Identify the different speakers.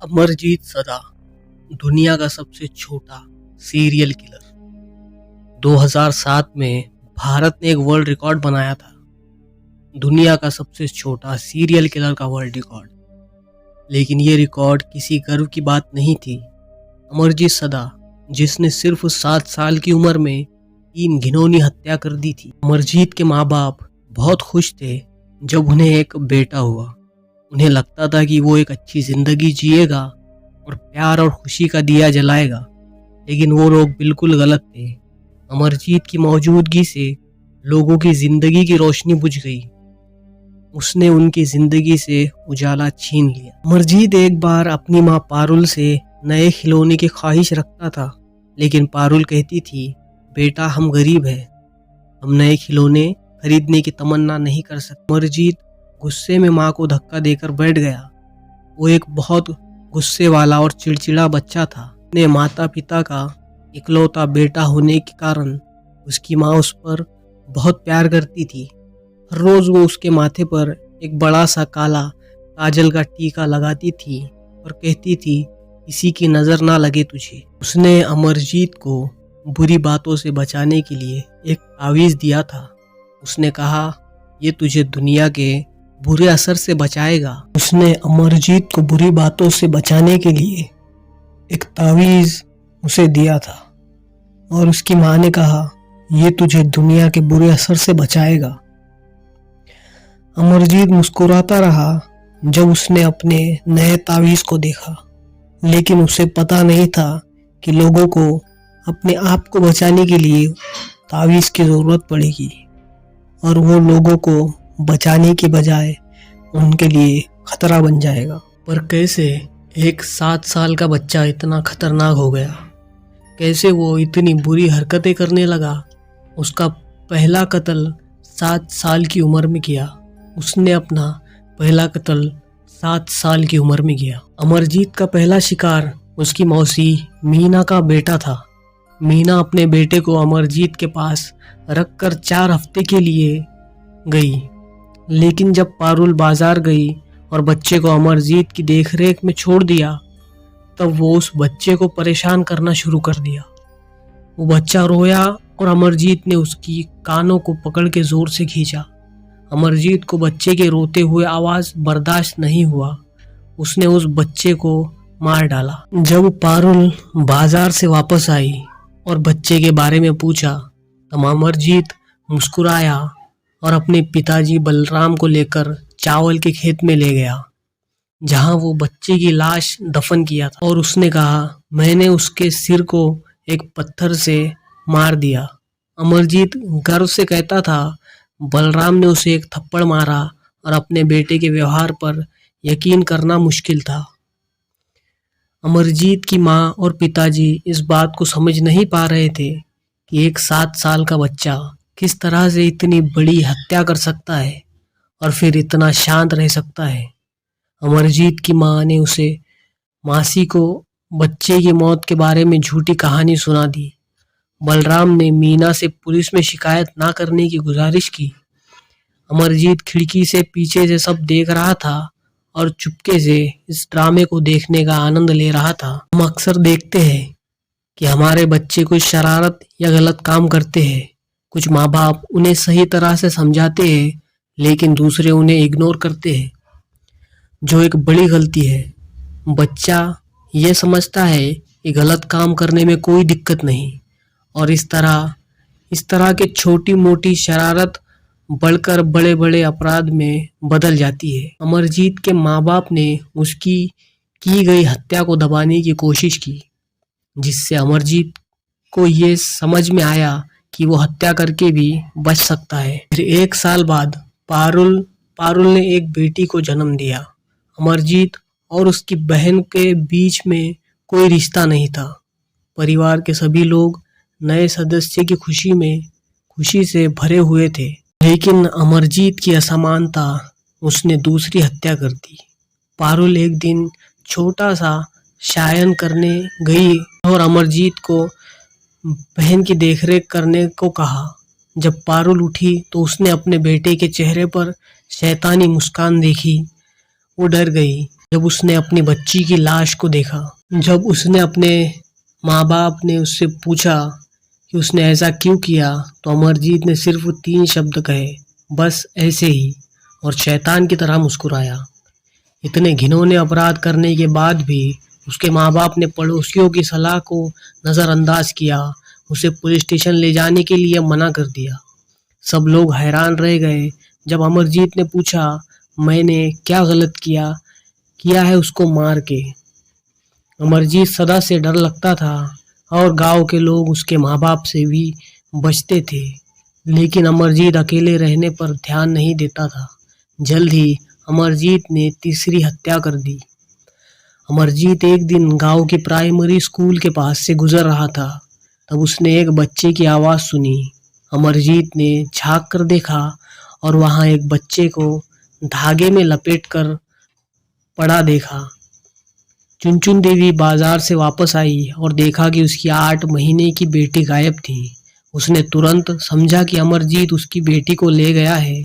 Speaker 1: अमरजीत सदा दुनिया का सबसे छोटा सीरियल किलर। 2007 में भारत ने एक वर्ल्ड रिकॉर्ड बनाया था, दुनिया का सबसे छोटा सीरियल किलर का वर्ल्ड रिकॉर्ड। लेकिन ये रिकॉर्ड किसी गर्व की बात नहीं थी। अमरजीत सदा, जिसने सिर्फ 7 साल की उम्र में 3 घिनौनी हत्या कर दी थी। अमरजीत के माँ बाप बहुत खुश थे जब उन्हें एक बेटा हुआ। उन्हें लगता था कि वो एक अच्छी जिंदगी जिएगा और प्यार और खुशी का दिया जलाएगा, लेकिन वो लोग बिल्कुल गलत थे। अमरजीत की मौजूदगी से लोगों की जिंदगी की रोशनी बुझ गई। उसने उनकी जिंदगी से उजाला छीन लिया। अमरजीत एक बार अपनी माँ पारुल से नए खिलौने की ख्वाहिश रखता था, लेकिन पारुल कहती थी, बेटा हम गरीब हैं, हम नए खिलौने खरीदने की तमन्ना नहीं कर सकते। अमरजीत गुस्से में माँ को धक्का देकर बैठ गया। वो एक बहुत गुस्से वाला और चिड़चिड़ा बच्चा था। अपने माता पिता का इकलौता बेटा होने के कारण उसकी माँ उस पर बहुत प्यार करती थी। हर रोज वो उसके माथे पर एक बड़ा सा काला काजल का टीका लगाती थी और कहती थी, किसी की नजर ना लगे तुझे। उसने अमरजीत को बुरी बातों से बचाने के लिए एक तावीज दिया था। उसने कहा, ये तुझे दुनिया के बुरे असर से बचाएगा। उसने अमरजीत को बुरी बातों से बचाने के लिए एक तावीज उसे दिया था और उसकी माँ ने कहा, ये तुझे दुनिया के बुरे असर से बचाएगा। अमरजीत मुस्कुराता रहा जब उसने अपने नए तावीज को देखा, लेकिन उसे पता नहीं था कि लोगों को अपने आप को बचाने के लिए तावीज की जरूरत पड़ेगी और वो लोगों को बचाने के बजाय उनके लिए खतरा बन जाएगा। पर कैसे एक 7 साल का बच्चा इतना खतरनाक हो गया? कैसे वो इतनी बुरी हरकतें करने लगा? उसका पहला कत्ल 7 साल की उम्र में किया। उसने अपना पहला कत्ल 7 साल की उम्र में किया। अमरजीत का पहला शिकार उसकी मौसी मीना का बेटा था। मीना अपने बेटे को अमरजीत के पास रखकर 4 हफ्ते के लिए गई, लेकिन जब पारुल बाजार गई और बच्चे को अमरजीत की देखरेख में छोड़ दिया, तब वो उस बच्चे को परेशान करना शुरू कर दिया। वो बच्चा रोया और अमरजीत ने उसकी कानों को पकड़ के जोर से खींचा। अमरजीत को बच्चे के रोते हुए आवाज बर्दाश्त नहीं हुआ। उसने उस बच्चे को मार डाला। जब पारुल बाजार से वापस आई और बच्चे के बारे में पूछा, तब अमरजीत मुस्कुराया और अपने पिताजी बलराम को लेकर चावल के खेत में ले गया, जहां वो बच्चे की लाश दफन किया था। और उसने कहा, मैंने उसके सिर को एक पत्थर से मार दिया। अमरजीत गर्व से कहता था, बलराम ने उसे एक थप्पड़ मारा और अपने बेटे के व्यवहार पर यकीन करना मुश्किल था। अमरजीत की माँ और पिताजी इस बात को समझ नहीं पा रहे थे कि एक 7 साल का बच्चा किस तरह से इतनी बड़ी हत्या कर सकता है और फिर इतना शांत रह सकता है। अमरजीत की माँ ने उसे मासी को बच्चे की मौत के बारे में झूठी कहानी सुना दी। बलराम ने मीना से पुलिस में शिकायत ना करने की गुजारिश की। अमरजीत खिड़की से पीछे से सब देख रहा था और चुपके से इस ड्रामे को देखने का आनंद ले रहा था। हम अक्सर देखते हैं कि हमारे बच्चे कोई शरारत या गलत काम करते हैं। कुछ माँ बाप उन्हें सही तरह से समझाते हैं, लेकिन दूसरे उन्हें इग्नोर करते हैं, जो एक बड़ी गलती है। बच्चा ये समझता है कि गलत काम करने में कोई दिक्कत नहीं, और इस तरह के छोटी मोटी शरारत बढ़कर बड़े बड़े अपराध में बदल जाती है। अमरजीत के माँ बाप ने उसकी की गई हत्या को दबाने की कोशिश की, जिससे अमरजीत को ये समझ में आया कि वो हत्या करके भी बच सकता है। फिर 1 साल बाद पारुल ने एक बेटी को जन्म दिया। अमरजीत और उसकी बहन के बीच में कोई रिश्ता नहीं था। परिवार के सभी लोग नए सदस्य की खुशी से भरे हुए थे, लेकिन अमरजीत की असमानता उसने दूसरी हत्या कर दी। पारुल एक दिन छोटा सा शायन करने गई और अमरजीत को बहन की देखरेख करने को कहा। जब पारुल उठी तो उसने अपने बेटे के चेहरे पर शैतानी मुस्कान देखी। वो डर गई जब उसने अपनी बच्ची की लाश को देखा, जब उसने अपने माँ बाप ने उससे पूछा कि उसने ऐसा क्यों किया, तो अमरजीत ने सिर्फ 3 शब्द कहे, बस ऐसे ही, और शैतान की तरह मुस्कुराया। इतने घिनौने अपराध करने के बाद भी उसके माँ बाप ने पड़ोसियों की सलाह को नज़रअंदाज किया, उसे पुलिस स्टेशन ले जाने के लिए मना कर दिया। सब लोग हैरान रह गए जब अमरजीत ने पूछा, मैंने क्या गलत किया किया है उसको मार के। अमरजीत सदा से डर लगता था और गांव के लोग उसके माँ बाप से भी बचते थे, लेकिन अमरजीत अकेले रहने पर ध्यान नहीं देता था। जल्द ही अमरजीत ने तीसरी हत्या कर दी। अमरजीत एक दिन गांव की प्राइमरी स्कूल के पास से गुजर रहा था। तब उसने एक बच्चे की आवाज़ सुनी। अमरजीत ने झांक कर देखा और वहां एक बच्चे को धागे में लपेट कर पड़ा देखा। चुनचुन देवी बाजार से वापस आई और देखा कि उसकी 8 महीने की बेटी गायब थी। उसने तुरंत समझा कि अमरजीत उसकी बेटी को ले गया है।